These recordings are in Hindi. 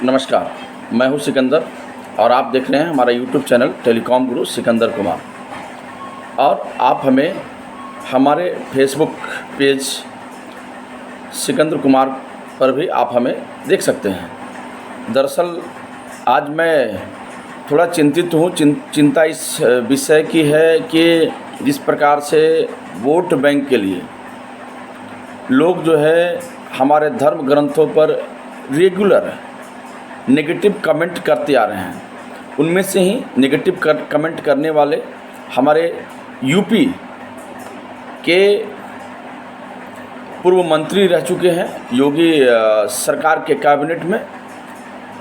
नमस्कार, मैं हूं सिकंदर और आप देख रहे हैं हमारा यूट्यूब चैनल टेलीकॉम गुरु सिकंदर कुमार। और आप हमें हमारे फेसबुक पेज सिकंदर कुमार पर भी आप हमें देख सकते हैं। दरअसल आज मैं थोड़ा चिंतित हूँ। चिंता इस विषय की है कि जिस प्रकार से वोट बैंक के लिए लोग जो है हमारे धर्म ग्रंथों पर रेगुलर नेगेटिव कमेंट करते आ रहे हैं। उनमें से ही नेगेटिव कमेंट करने वाले हमारे यूपी के पूर्व मंत्री रह चुके हैं योगी सरकार के कैबिनेट में।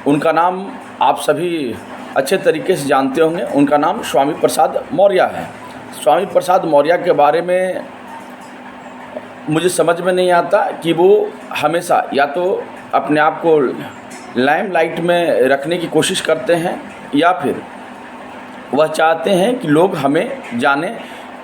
उनका नाम आप सभी अच्छे तरीके से जानते होंगे। उनका नाम स्वामी प्रसाद मौर्य है। स्वामी प्रसाद मौर्य के बारे में मुझे समझ में नहीं आता कि वो हमेशा या तो अपने आप को लाइमलाइट में रखने की कोशिश करते हैं या फिर वह चाहते हैं कि लोग हमें जानें,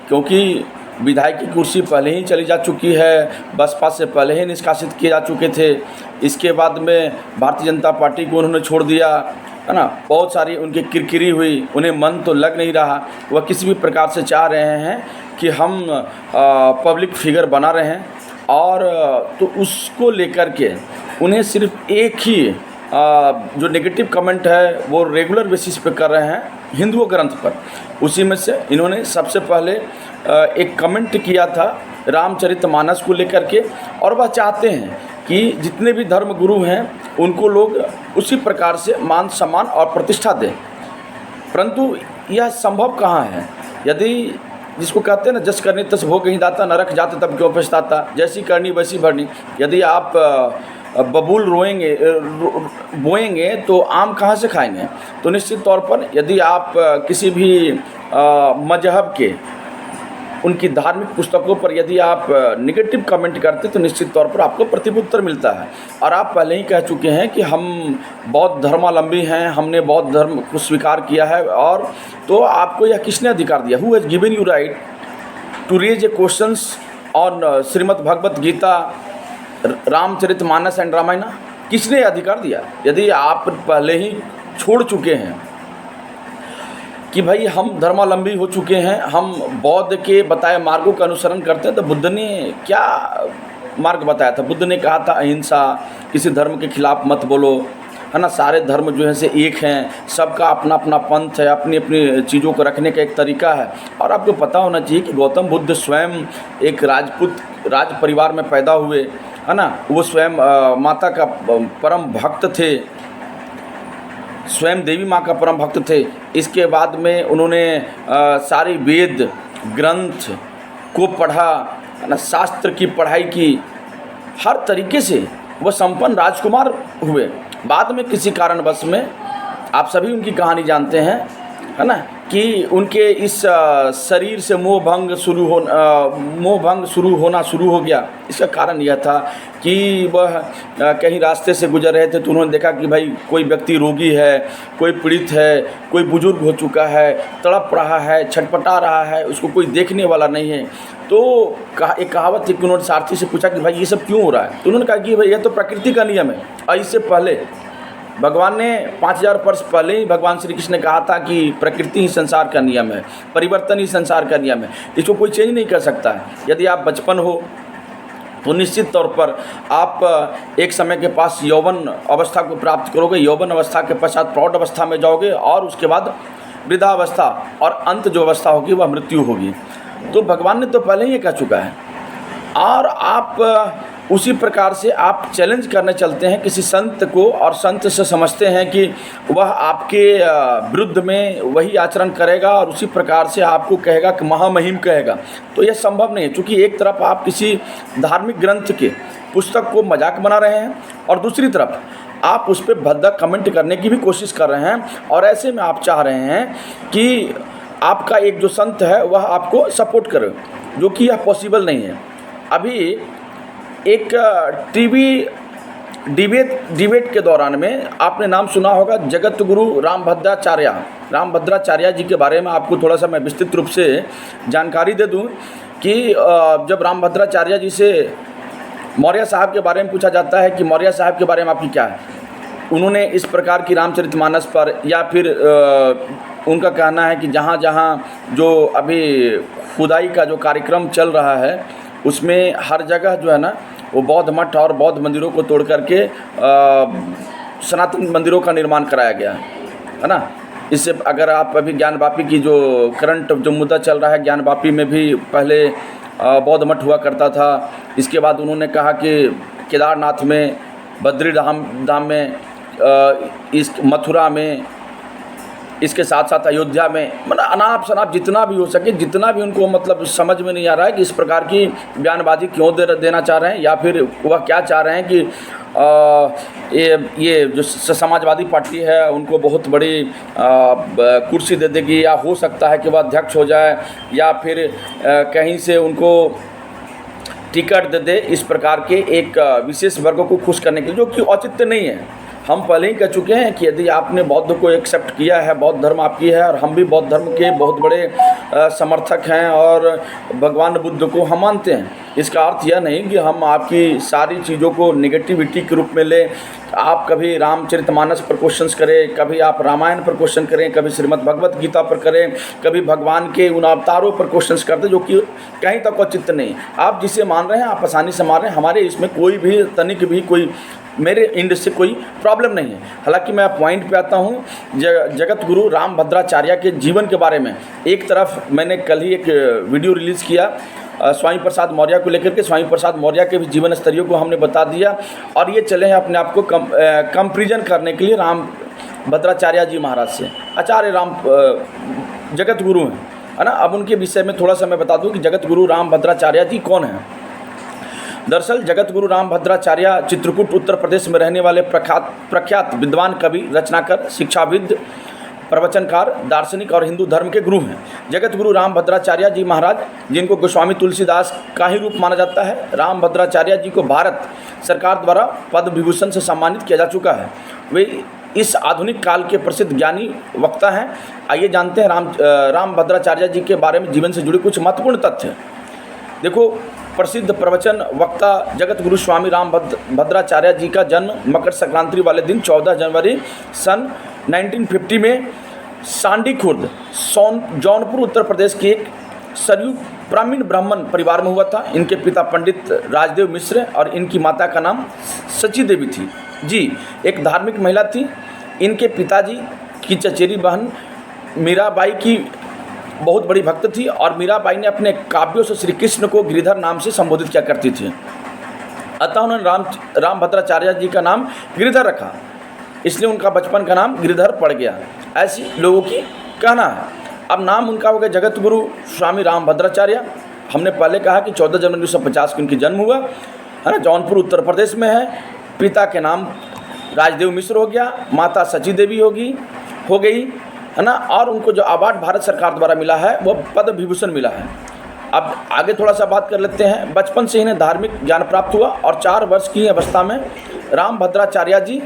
क्योंकि विधायक की कुर्सी पहले ही चली जा चुकी है, बसपा से पहले ही निष्कासित किए जा चुके थे। इसके बाद में भारतीय जनता पार्टी को उन्होंने छोड़ दिया, है ना। बहुत सारी उनकी किरकिरी हुई, उन्हें मन तो लग नहीं रहा। वह किसी भी प्रकार से चाह रहे हैं कि हम पब्लिक फिगर बना रहे हैं, और तो उसको लेकर के उन्हें सिर्फ एक ही जो नेगेटिव कमेंट है वो रेगुलर बेसिस पे कर रहे हैं हिंदू ग्रंथ पर। उसी में से इन्होंने सबसे पहले एक कमेंट किया था रामचरितमानस को लेकर के, और वह चाहते हैं कि जितने भी धर्म गुरु हैं उनको लोग उसी प्रकार से मान सम्मान और प्रतिष्ठा दें। परंतु यह संभव कहाँ है? यदि जिसको कहते हैं ना, जस करनी तस भोग कहीं दाता, नरक जाते तब क्यों पछताता, जैसी करनी वैसी भरनी। यदि आप बबूल बोएंगे तो आम कहाँ से खाएंगे? तो निश्चित तौर पर यदि आप किसी भी मजहब के उनकी धार्मिक पुस्तकों पर यदि आप नेगेटिव कमेंट करते तो निश्चित तौर पर आपको प्रतिउत्तर मिलता है। और आप पहले ही कह चुके हैं कि हम बौद्ध धर्मावलंबी हैं, हमने बौद्ध धर्म को स्वीकार किया है। और तो आपको यह किसने अधिकार दिया? Who has given you right to raise a questions on Shrimad Bhagavad Gita, Ramcharitmanas and Ramayana? किसने अधिकार दिया? यदि आप पहले ही छोड़ चुके हैं कि भाई हम धर्मावलंबी हो चुके हैं, हम बौद्ध के बताए मार्गों का अनुसरण करते हैं, तो बुद्ध ने क्या मार्ग बताया था? बुद्ध ने कहा था अहिंसा, किसी धर्म के खिलाफ मत बोलो, है ना। सारे धर्म जो है से एक हैं, सबका अपना अपना पंथ है, अपनी अपनी चीज़ों को रखने का एक तरीका है। और आपको पता होना चाहिए कि गौतम बुद्ध स्वयं एक राज परिवार में पैदा हुए, है ना। वो स्वयं माता का परम भक्त थे, स्वयं देवी माँ का परम भक्त थे। इसके बाद में उन्होंने सारी वेद ग्रंथ को पढ़ा, है ना, शास्त्र की पढ़ाई की, हर तरीके से वह संपन्न राजकुमार हुए। बाद में किसी कारणवश में आप सभी उनकी कहानी जानते हैं, है ना, कि उनके इस शरीर से मोह भंग शुरू होना शुरू हो गया। इसका कारण यह था कि वह कहीं रास्ते से गुजर रहे थे तो उन्होंने देखा कि भाई कोई व्यक्ति रोगी है, कोई पीड़ित है, कोई बुजुर्ग हो चुका है, तड़प रहा है, छटपटा रहा है, उसको कोई देखने वाला नहीं है। तो एक कहावत थी कि उन्होंने सारथी से पूछा कि भाई ये सब क्यों हो रहा है? तो उन्होंने कहा कि भाई यह तो प्रकृति का नियम है। और इससे पहले भगवान ने 5000 वर्ष पहले ही भगवान श्री कृष्ण ने कहा था कि प्रकृति ही संसार का नियम है, परिवर्तन ही संसार का नियम है, इसको कोई चेंज नहीं कर सकता है। यदि आप बचपन हो तो निश्चित तौर पर आप एक समय के पास यौवन अवस्था को प्राप्त करोगे, यौवन अवस्था के पश्चात प्रौढ़ अवस्था में जाओगे, और उसके बाद वृद्धावस्था, और अंत जो अवस्था होगी वह मृत्यु होगी। तो भगवान ने तो पहले ही ये कह चुका है। और आप उसी प्रकार से आप चैलेंज करने चलते हैं किसी संत को, और संत से समझते हैं कि वह आपके विरुद्ध में वही आचरण करेगा और उसी प्रकार से आपको कहेगा कि महामहिम कहेगा। तो यह संभव नहीं है, क्योंकि एक तरफ आप किसी धार्मिक ग्रंथ के पुस्तक को मजाक बना रहे हैं और दूसरी तरफ आप उस पर भद्दा कमेंट करने की भी कोशिश कर रहे हैं। और ऐसे में आप चाह रहे हैं कि आपका एक जो संत है वह आपको सपोर्ट करे, जो कि यह पॉसिबल नहीं है। अभी एक टीवी डिबेट के दौरान में आपने नाम सुना होगा जगत गुरु रामभद्राचार्य जी के बारे में। आपको थोड़ा सा मैं विस्तृत रूप से जानकारी दे दूं कि जब रामभद्राचार्य जी से मौर्य साहब के बारे में पूछा जाता है कि मौर्य साहब के बारे में आपकी क्या है, उन्होंने इस प्रकार की रामचरितमानस पर, या फिर उनका कहना है कि जहाँ जहाँ जो अभी खुदाई का जो कार्यक्रम चल रहा है उसमें हर जगह जो है ना वो बौद्ध मठ और बौद्ध मंदिरों को तोड़ करके सनातन मंदिरों का निर्माण कराया गया है ना। इससे अगर आप अभी ज्ञानवापी की जो करंट जो मुद्दा चल रहा है, ज्ञानवापी में भी पहले बौद्ध मठ हुआ करता था। इसके बाद उन्होंने कहा कि केदारनाथ में, बद्री धाम में, इस मथुरा में, इसके साथ साथ अयोध्या में, मतलब अनाप शनाप जितना भी हो सके, जितना भी उनको मतलब समझ में नहीं आ रहा है कि इस प्रकार की बयानबाजी क्यों देना चाह रहे हैं, या फिर वह क्या चाह रहे हैं कि ये जो समाजवादी पार्टी है उनको बहुत बड़ी कुर्सी दे देगी, या हो सकता है कि वह अध्यक्ष हो जाए, या फिर कहीं से उनको टिकट दे दे, इस प्रकार के एक विशेष वर्ग को खुश करने के लिए, जो कि औचित्य नहीं है। हम पहले ही कह चुके हैं कि यदि आपने बौद्ध को एक्सेप्ट किया है, बौद्ध धर्म आपकी है, और हम भी बौद्ध धर्म के बहुत बड़े समर्थक हैं और भगवान बुद्ध को हम मानते हैं। इसका अर्थ यह नहीं कि हम आपकी सारी चीज़ों को नेगेटिविटी के रूप में लें। आप कभी रामचरितमानस पर क्वेश्चंस करें, कभी आप रामायण पर क्वेश्चन करें, कभी श्रीमद् भगवत गीता पर करें, कभी भगवान के उन अवतारों पर क्वेश्चंस करते, जो कि कहीं तक औचित्य नहीं। आप जिसे मान रहे हैं आप आसानी से मान रहे हैं, हमारे इसमें कोई भी तनिक भी कोई मेरे एंड से कोई प्रॉब्लम नहीं है। हालांकि मैं पॉइंट पे आता हूँ, जगत गुरु रामभद्राचार्य के जीवन के बारे में। एक तरफ मैंने कल ही एक वीडियो रिलीज़ किया स्वामी प्रसाद मौर्य को लेकर के। स्वामी प्रसाद मौर्य के भी जीवन स्तरीय को हमने बता दिया, और ये चले हैं अपने आप को कंपेरिजन करने के लिए रामभद्राचार्य जी महाराज से। आचार्य राम जगत गुरु हैं, है ना। अब उनके विषय में थोड़ा सा मैं बता दूं कि जगत गुरु रामभद्राचार्य जी कौन हैं। दरअसल जगत गुरु रामभद्राचार्य चित्रकूट उत्तर प्रदेश में रहने वाले प्रख्यात विद्वान, कवि, रचनाकार, शिक्षाविद, प्रवचनकार, दार्शनिक और हिंदू धर्म के गुरु हैं। जगत गुरु रामभद्राचार्य जी महाराज, जिनको गोस्वामी तुलसीदास का ही रूप माना जाता है, रामभद्राचार्य जी को भारत सरकार द्वारा पद्म विभूषण से सम्मानित किया जा चुका है। वे इस आधुनिक काल के प्रसिद्ध ज्ञानी वक्ता हैं। आइए जानते हैं रामभद्राचार्य जी के बारे में, जीवन से जुड़े कुछ महत्वपूर्ण तथ्य। देखो, प्रसिद्ध प्रवचन वक्ता जगत गुरु स्वामी रामभद्राचार्य जी का जन्म मकर संक्रांति वाले दिन 14 जनवरी सन 1950 में सांडी खुर्द, जौनपुर उत्तर प्रदेश के एक सरयू ब्राह्मण ब्राह्मण परिवार में हुआ था। इनके पिता पंडित राजदेव मिश्र और इनकी माता का नाम सची देवी थी। जी एक धार्मिक महिला थी। इनके पिताजी की चचेरी बहन मीराबाई की बहुत बड़ी भक्त थी, और मीराबाई ने अपने काव्यों से श्री कृष्ण को गिरिधर नाम से संबोधित किया करती थी। अतः उन्होंने रामभद्राचार्य जी का नाम गिरिधर रखा, इसलिए उनका बचपन का नाम गिरिधर पड़ गया, ऐसी लोगों की कहना है। अब नाम उनका हो गया जगत गुरु स्वामी रामभद्राचार्य। हमने पहले कहा कि 14 जनवरी 1950 को इनकी जन्म हुआ, है ना। जौनपुर उत्तर प्रदेश में है। पिता के नाम राजदेव मिश्र हो गया, माता सची देवी हो गई, है ना। और उनको जो अवार्ड भारत सरकार द्वारा मिला है वो पद्म विभूषण मिला है। अब आगे थोड़ा सा बात कर लेते हैं। बचपन से इन्हें धार्मिक ज्ञान प्राप्त हुआ, और 4 वर्ष की अवस्था में रामभद्राचार्य जी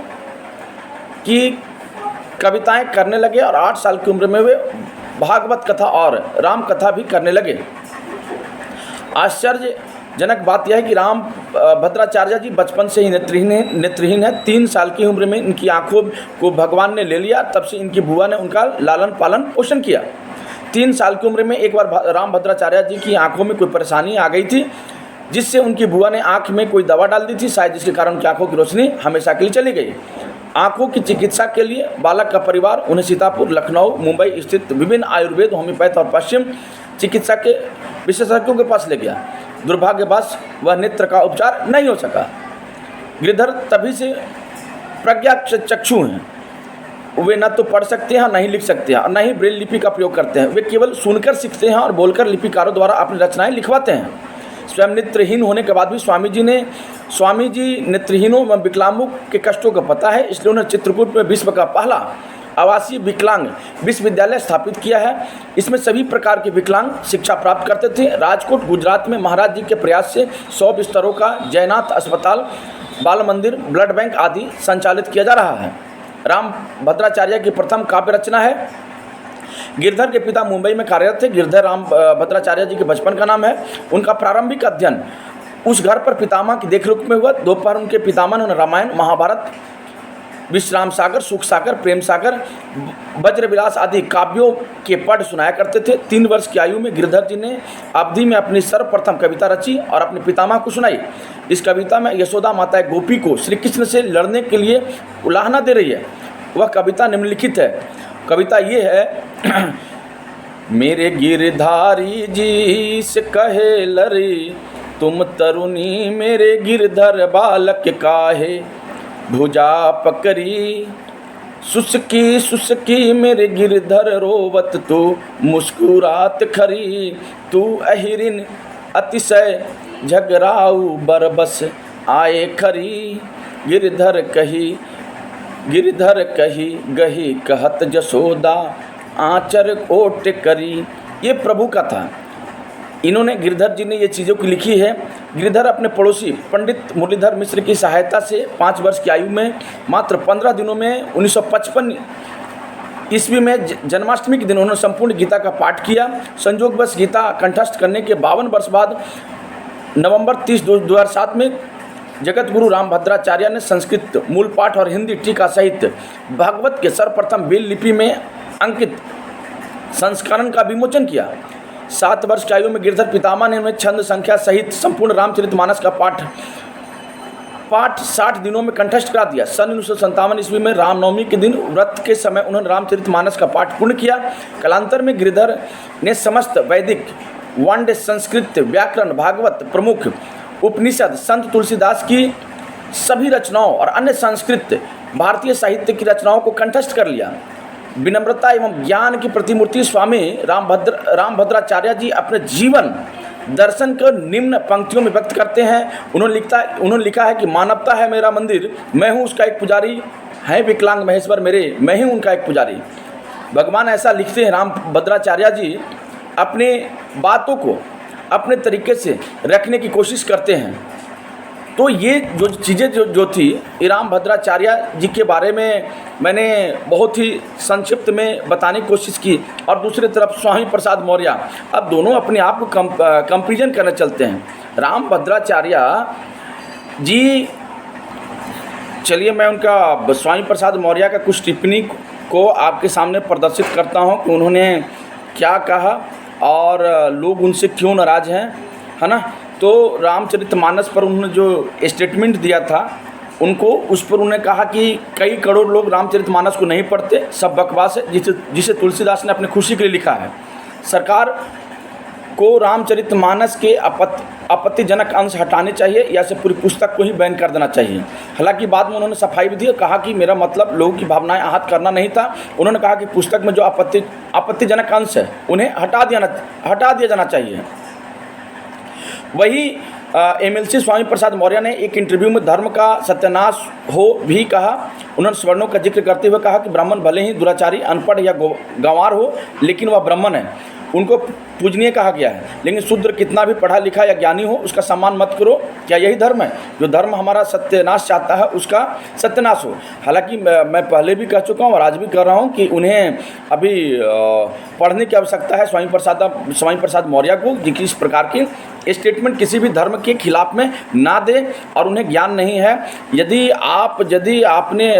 की कविताएं करने लगे, और 8 साल की उम्र में वे भागवत कथा और राम कथा भी करने लगे। आश्चर्यजनक बात यह है कि रामभद्राचार्य जी बचपन से ही नेत्रहीन है। 3 साल की उम्र में इनकी आंखों को भगवान ने ले लिया। तब से इनकी बुआ ने उनका लालन पालन पोषण किया। 3 साल की उम्र में एक बार रामभद्राचार्य जी की आंखों में कोई परेशानी आ गई थी, जिससे उनकी बुआ ने आंख में कोई दवा डाल दी थी, शायद जिसके कारण उनकी आंखों की रोशनी हमेशा के लिए चली गई। आंखों की चिकित्सा के लिए बालक का परिवार उन्हें सीतापुर, लखनऊ, मुंबई स्थित विभिन्न आयुर्वेद, होम्योपैथ और पश्चिम चिकित्सा के विशेषज्ञों के पास ले गया। दुर्भाग्यवश वह नेत्र का उपचार नहीं हो सका। गिरिधर तभी से प्रज्ञा चक्षु हैं। वे न तो पढ़ सकते हैं, न ही लिख सकते हैं, और न ही ब्रेल लिपि का प्रयोग करते हैं। वे केवल सुनकर सीखते हैं और बोलकर लिपिकारों द्वारा अपनी रचनाएं लिखवाते हैं। स्वयं नेत्रहीन होने के बाद भी स्वामी जी नेत्रहीनों एवं विकलांगों के कष्टों का पता है, इसलिए उन्होंने चित्रकूट में विश्व का पहला आवासीय विकलांग विश्वविद्यालय स्थापित किया है। इसमें सभी प्रकार के विकलांग शिक्षा प्राप्त करते थे। राजकोट गुजरात में महाराज जी के प्रयास से 100 बिस्तरों का जयनाथ अस्पताल, बाल मंदिर, ब्लड बैंक आदि संचालित किया जा रहा है। रामभद्राचार्य की प्रथम काव्य रचना है। गिरधर के पिता मुंबई में कार्यरत थे। गिरधर रामभद्राचार्य जी के बचपन का नाम है। उनका प्रारंभिक अध्ययन उस घर पर पितामह की देखरेख में हुआ। दोपहर उनके पितामह ने रामायण, महाभारत, विश्राम सागर, सुख सागर, प्रेम सागर, वज्रविलास आदि काव्यों के पढ़ सुनाया करते थे। 3 वर्ष की आयु में गिरधर जी ने अवधि में अपनी सर्वप्रथम कविता रची और अपने पितामह को सुनाई। इस कविता में यशोदा माता गोपी को श्री कृष्ण से लड़ने के लिए उलाहना दे रही है। वह कविता निम्नलिखित है। कविता ये है मेरे गिरधारी जी से कहे लरी, तुम तरुणी मेरे गिरधर बालक काहे, भुजा पकड़ी सुसकी सुसकी मेरे गिरधर रोवत तू मुस्कुरात खरी, तू अहिरिन अतिशय झगराऊ बरबस आए खरी, गिरधर कही गही कहत जसोदा आचर ओट करी। ये प्रभु का था। इन्होंने गिरधर जी ने ये चीज़ों की लिखी है। गिरधर अपने पड़ोसी पंडित मुरलीधर मिश्र की सहायता से 5 वर्ष की आयु में मात्र 15 दिनों में 1955 ईस्वी में जन्माष्टमी के दिन उन्होंने संपूर्ण गीता का पाठ किया। संयोगवश गीता कंठस्थ करने के 52 वर्ष बाद नवंबर 30, 2007 में जगत गुरु रामभद्राचार्य ने संस्कृत मूल पाठ और हिंदी टीका सहित भागवत के सर्वप्रथम बेल लिपि में अंकित संस्करण का विमोचन किया। 7 वर्ष की आयु में गिरधर पितामह ने उन्हें छंद संख्या सहित संपूर्ण रामचरितमानस का पाठ 60 दिनों में कंठस्थ करा दिया। सन 1957 ईस्वी में रामनवमी के दिन व्रत के समय उन्होंने रामचरितमानस का पाठ पूर्ण किया। कालांतर में गिरधर ने समस्त वैदिक वंड संस्कृत व्याकरण भागवत प्रमुख उपनिषद संत तुलसीदास की सभी रचनाओं और अन्य संस्कृत भारतीय साहित्य की रचनाओं को कंठस्थ कर लिया। विनम्रता एवं ज्ञान की प्रतिमूर्ति स्वामी रामभद्राचार्य जी अपने जीवन दर्शन को निम्न पंक्तियों में व्यक्त करते हैं। उन्होंने लिखा है कि मानवता है मेरा मंदिर, मैं हूँ उसका एक पुजारी, है विकलांग महेश्वर मेरे, मैं ही उनका एक पुजारी। भगवान ऐसा लिखते हैं। रामभद्राचार्य जी अपने बातों को अपने तरीके से रखने की कोशिश करते हैं। तो ये जो चीज़ें जो थी रामभद्राचार्य जी के बारे में मैंने बहुत ही संक्षिप्त में बताने की कोशिश की। और दूसरी तरफ स्वामी प्रसाद मौर्य, अब दोनों अपने आप को कंपेरिजन करने चलते हैं। रामभद्राचार्य जी, चलिए मैं उनका स्वामी प्रसाद मौर्य का कुछ टिप्पणी को आपके सामने प्रदर्शित करता हूँ कि उन्होंने क्या कहा और लोग उनसे क्यों नाराज़ हैं, है ना। तो रामचरितमानस पर उन्होंने जो स्टेटमेंट दिया था उनको, उस पर उन्होंने कहा कि कई करोड़ लोग रामचरितमानस को नहीं पढ़ते, सब बकवास है, जिसे तुलसीदास ने अपनी खुशी के लिए लिखा है। सरकार को रामचरितमानस के आपत्तिजनक अंश हटाने चाहिए या से पूरी पुस्तक को ही बैन कर देना चाहिए। हालांकि बाद में उन्होंने सफाई भी दी, कहा कि मेरा मतलब लोगों की भावनाएं आहत करना नहीं था। उन्होंने कहा कि पुस्तक में जो आपत्तिजनक अंश है उन्हें हटा दिया जाना चाहिए। वही MLC स्वामी प्रसाद मौर्य ने एक इंटरव्यू में धर्म का सत्यानाश हो भी कहा। उन्होंने स्वर्णों का जिक्र करते हुए कहा कि ब्राह्मण भले ही दुराचारी, अनपढ़ या गंवार हो, लेकिन वह ब्राह्मण है, उनको पूजनीय कहा गया है। लेकिन शूद्र कितना भी पढ़ा लिखा या ज्ञानी हो, उसका सम्मान मत करो। क्या यही धर्म है? जो धर्म हमारा सत्यानाश चाहता है उसका सत्यानाश हो। हालांकि मैं पहले भी कह चुका हूँ और आज भी कह रहा हूँ कि उन्हें अभी पढ़ने की आवश्यकता है स्वामी प्रसाद मौर्य को, जिनकी इस प्रकार की स्टेटमेंट किसी भी धर्म के खिलाफ में ना दे और उन्हें ज्ञान नहीं है। यदि आपने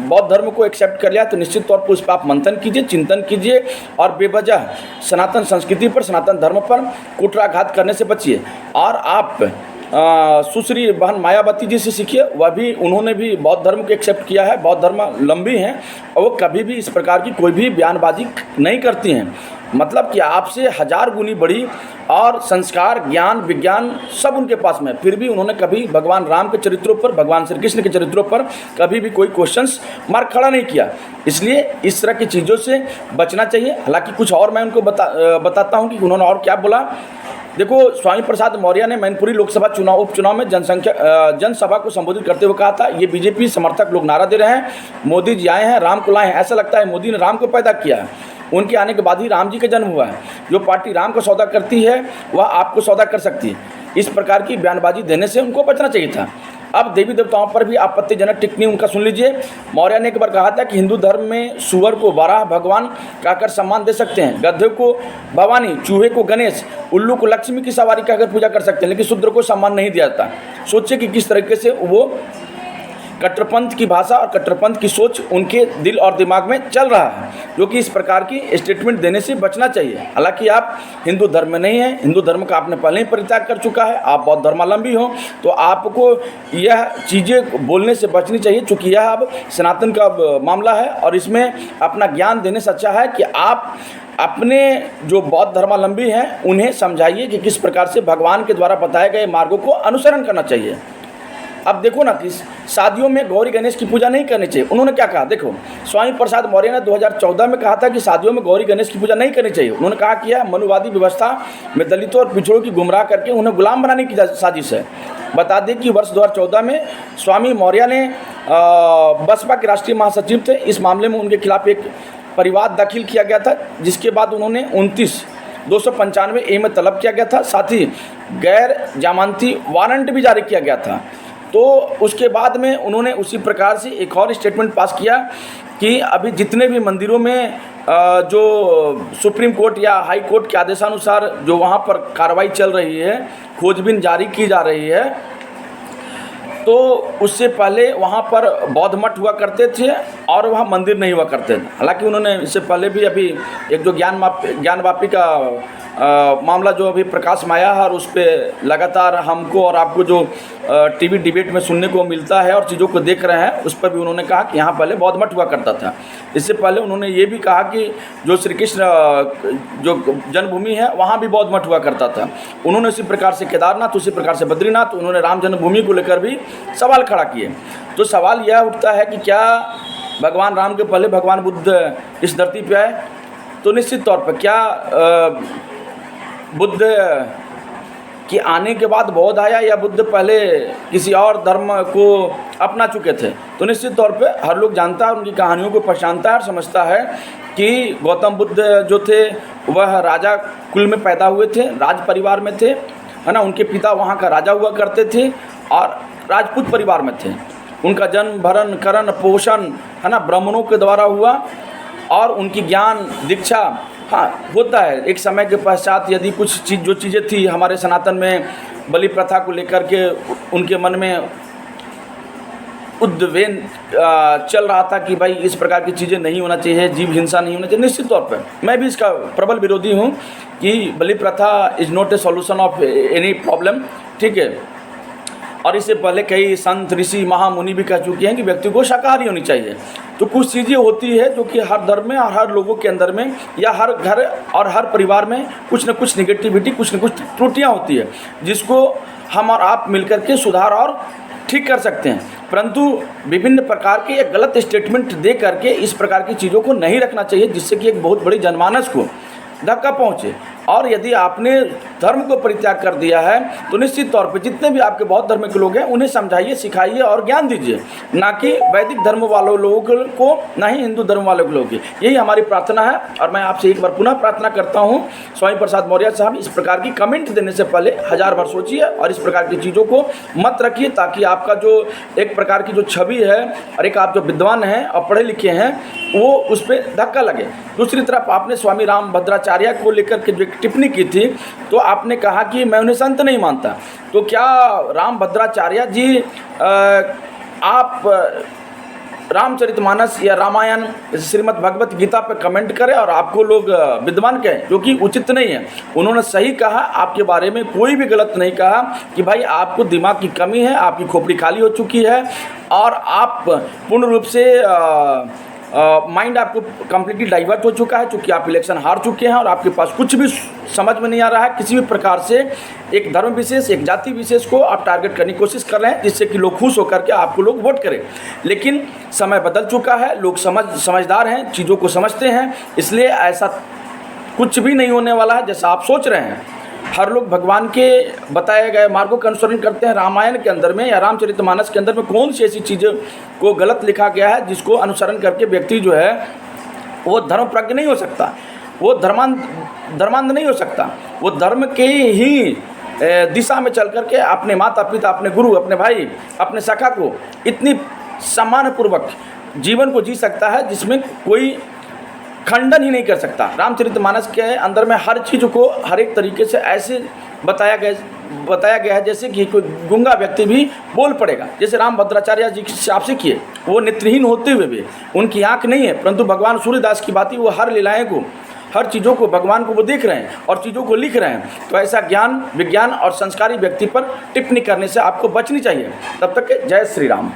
बौद्ध धर्म को एक्सेप्ट कर लिया तो निश्चित तौर पर उस पर आप मंथन कीजिए, चिंतन कीजिए और बेवजह सनातन संस्कृति पर, सनातन धर्म पर कुटराघात करने से बचिए। और आप सुश्री बहन मायावती जी से सीखिए, उन्होंने भी बौद्ध धर्म को एक्सेप्ट किया है। बौद्ध धर्म लंबी हैं और वो कभी भी इस प्रकार की कोई भी बयानबाजी नहीं करती हैं। मतलब कि आपसे 1000 गुनी बड़ी और संस्कार, ज्ञान, विज्ञान सब उनके पास में, फिर भी उन्होंने कभी भगवान राम के चरित्रों पर, भगवान श्री कृष्ण के चरित्रों पर कभी भी कोई क्वेश्चंस मार्क खड़ा नहीं किया। इसलिए इस तरह की चीज़ों से बचना चाहिए। हालांकि कुछ और मैं उनको बताता हूँ कि उन्होंने और क्या बोला। देखो, स्वामी प्रसाद मौर्य ने मैनपुरी लोकसभा उपचुनाव में जनसभा को संबोधित करते हुए कहा था, ये बीजेपी समर्थक लोग नारा दे रहे हैं, मोदी जी आए हैं, राम को लाए हैं। ऐसा लगता है मोदी ने राम को पैदा किया है, उनके आने के बाद ही राम जी का जन्म हुआ है। जो पार्टी राम का सौदा करती है वह आपको सौदा कर सकती है। इस प्रकार की बयानबाजी देने से उनको बचना चाहिए था। अब देवी देवताओं पर भी आपत्तिजनक टिप्पणी उनका सुन लीजिए। मौर्य ने एक बार कहा था कि हिंदू धर्म में सुअर को वाराह भगवान कहकर सम्मान दे सकते हैं, गधे को भवानी, चूहे को गणेश, उल्लू को लक्ष्मी की सवारी कहकर पूजा कर सकते हैं, लेकिन शूद्र को सम्मान नहीं दिया जाता। सोचिए कि किस तरीके से वो कट्टरपंथ की भाषा और कट्टरपंथ की सोच उनके दिल और दिमाग में चल रहा है, जो कि इस प्रकार की स्टेटमेंट देने से बचना चाहिए। हालांकि आप हिंदू धर्म में नहीं हैं, हिंदू धर्म का आपने पहले ही परित्याग कर चुका है, आप बौद्ध धर्मावलंबी हो, तो आपको यह चीज़ें बोलने से बचनी चाहिए, चूँकि यह अब सनातन का मामला है और इसमें अपना ज्ञान देने से अच्छा है कि आप अपने जो बौद्ध धर्मावलंबी हैं उन्हें समझाइए कि किस प्रकार से भगवान के द्वारा बताए गए मार्गों को अनुसरण करना चाहिए। अब देखो ना कि शादियों में गौरी गणेश की पूजा नहीं करनी चाहिए। उन्होंने क्या कहा, देखो स्वामी प्रसाद मौर्य ने 2014 में कहा था कि शादियों में गौरी गणेश की पूजा नहीं करनी चाहिए। उन्होंने कहा कि यह मनुवादी व्यवस्था में दलितों और पिछड़ों की गुमराह करके उन्हें गुलाम बनाने की साजिश है। बता दें कि वर्ष 2014 में स्वामी मौर्य ने बसपा के राष्ट्रीय महासचिव थे। इस मामले में उनके खिलाफ एक परिवाद दाखिल किया गया था, जिसके बाद उन्होंने 29/295 में तलब किया गया था, साथ ही गैर जमानती वारंट भी जारी किया गया था। तो उसके बाद में उन्होंने उसी प्रकार से एक और स्टेटमेंट पास किया कि अभी जितने भी मंदिरों में जो सुप्रीम कोर्ट या हाई कोर्ट के आदेशानुसार जो वहाँ पर कार्रवाई चल रही है, खोजबीन जारी की जा रही है, तो उससे पहले वहाँ पर बौद्ध मठ हुआ करते थे और वहाँ मंदिर नहीं हुआ करते थे। हालांकि उन्होंने इससे पहले भी अभी एक जो ज्ञानवापी का मामला जो अभी प्रकाश में आया है और उस पर लगातार हमको और आपको जो टीवी डिबेट में सुनने को मिलता है और चीज़ों को देख रहे हैं, उस पर भी उन्होंने कहा कि यहाँ पहले बौद्ध मठ हुआ करता था। इससे पहले उन्होंने ये भी कहा कि जो श्री कृष्ण जो जन्मभूमि है वहाँ भी बौद्ध मठ हुआ करता था। उन्होंने उसी प्रकार से केदारनाथ, उसी प्रकार से बद्रीनाथ, उन्होंने राम जन्मभूमि को लेकर भी सवाल खड़ा किए। तो सवाल यह उठता है कि क्या भगवान राम के पहले भगवान बुद्ध इस धरती पर आए? तो निश्चित तौर पर क्या बुद्ध के आने के बाद बौद्ध आया या बुद्ध पहले किसी और धर्म को अपना चुके थे? तो निश्चित तौर पे हर लोग जानता है, उनकी कहानियों को पहचानता है और समझता है कि गौतम बुद्ध जो थे वह राजा कुल में पैदा हुए थे, राज परिवार में थे, है ना। उनके पिता वहाँ का राजा हुआ करते थे और राजपूत परिवार में थे। उनका जन्म भरण करण पोषण, है ना, ब्राह्मणों के द्वारा हुआ और उनकी ज्ञान दीक्षा, हाँ होता है एक समय के पश्चात यदि कुछ जो चीज़ें थी हमारे सनातन में बलि प्रथा को लेकर के उनके मन में उद्वेन चल रहा था कि भाई इस प्रकार की चीज़ें नहीं होना चाहिए, जीव हिंसा नहीं होना चाहिए। निश्चित तौर पर मैं भी इसका प्रबल विरोधी हूँ कि बलि प्रथा is not a solution of any problem, ठीक है। और इससे पहले कई संत ऋषि महामुनि भी कह चुके हैं कि व्यक्ति को शाकाहारी होनी चाहिए। तो कुछ चीज़ें होती है जो कि हर धर्म में और हर लोगों के अंदर में या हर घर और हर परिवार में कुछ न कुछ निगेटिविटी, कुछ न कुछ त्रुटियाँ होती है, जिसको हम और आप मिलकर के सुधार और ठीक कर सकते हैं। परंतु विभिन्न प्रकार के एक गलत स्टेटमेंट दे करके इस प्रकार की चीज़ों को नहीं रखना चाहिए, जिससे कि एक बहुत बड़ी जनमानस को धक्का पहुँचे। और यदि आपने धर्म को परित्याग कर दिया है तो निश्चित तौर पे जितने भी आपके बौद्ध धर्म के लोग हैं उन्हें समझाइए, सिखाइए और ज्ञान दीजिए, ना कि वैदिक धर्म वालों लोगों को, ना ही हिंदू धर्म वालों के लोगों की। यही हमारी प्रार्थना है। और मैं आपसे एक बार पुनः प्रार्थना करता हूँ, स्वामी प्रसाद मौर्य साहब, इस प्रकार की कमेंट देने से पहले 1000 बार सोचिए और इस प्रकार की चीज़ों को मत रखिए, ताकि आपका जो एक प्रकार की जो छवि है और एक आप जो विद्वान हैं और पढ़े लिखे हैं वो उस पर धक्का लगे। दूसरी तरफ आपने स्वामी रामभद्राचार्य को लेकर के जो एक टिप्पणी की थी, तो आपने कहा कि मैं उन्हें संत नहीं मानता। तो क्या रामभद्राचार्य जी आप रामचरितमानस या रामायण श्रीमद् भगवत गीता पर कमेंट करें और आपको लोग विद्वान कहें, जो कि उचित नहीं है। उन्होंने सही कहा, आपके बारे में कोई भी गलत नहीं कहा कि भाई आपको दिमाग की कमी है, आपकी खोपड़ी खाली हो चुकी है और आप पूर्ण रूप से माइंड आपको कम्प्लीटली डाइवर्ट हो चुका है, चूँकि आप इलेक्शन हार चुके हैं और आपके पास कुछ भी समझ में नहीं आ रहा है। किसी भी प्रकार से एक धर्म विशेष, एक जाति विशेष को आप टारगेट करने की कोशिश कर रहे हैं, जिससे कि लोग खुश होकर के आपको लोग वोट करें। लेकिन समय बदल चुका है, लोग समझदार हैं, चीज़ों को समझते हैं, इसलिए ऐसा कुछ भी नहीं होने वाला है जैसा आप सोच रहे हैं। हर लोग भगवान के बताए गए मार्गों का अनुसरण करते हैं। रामायण के अंदर में या रामचरितमानस के अंदर में कौन सी ऐसी चीज़ों को गलत लिखा गया है जिसको अनुसरण करके व्यक्ति जो है वो धर्म प्रज्ञ नहीं हो सकता, वो धर्मांध नहीं हो सकता। वो धर्म के ही दिशा में चल करके अपने माता पिता, अपने गुरु, अपने भाई, अपने सखा को इतनी सम्मानपूर्वक जीवन को जी सकता है जिसमें कोई खंडन ही नहीं कर सकता। रामचरितमानस के अंदर में हर चीज़ को हर एक तरीके से ऐसे बताया बताया गया है जैसे कि कोई गूंगा व्यक्ति भी बोल पड़ेगा, जैसे रामभद्राचार्य जी से आपसे किए, वो नेत्रहीन होते हुए भी उनकी आँख नहीं है, परंतु भगवान सूर्यदास की बात ही वो हर लीलाएँ को, हर चीज़ों को भगवान को वो देख रहे हैं और चीज़ों को लिख रहे हैं। तो ऐसा ज्ञान, विज्ञान और संस्कारी व्यक्ति पर टिप्पणी करने से आपको बचनी चाहिए। तब तक के जय श्री राम।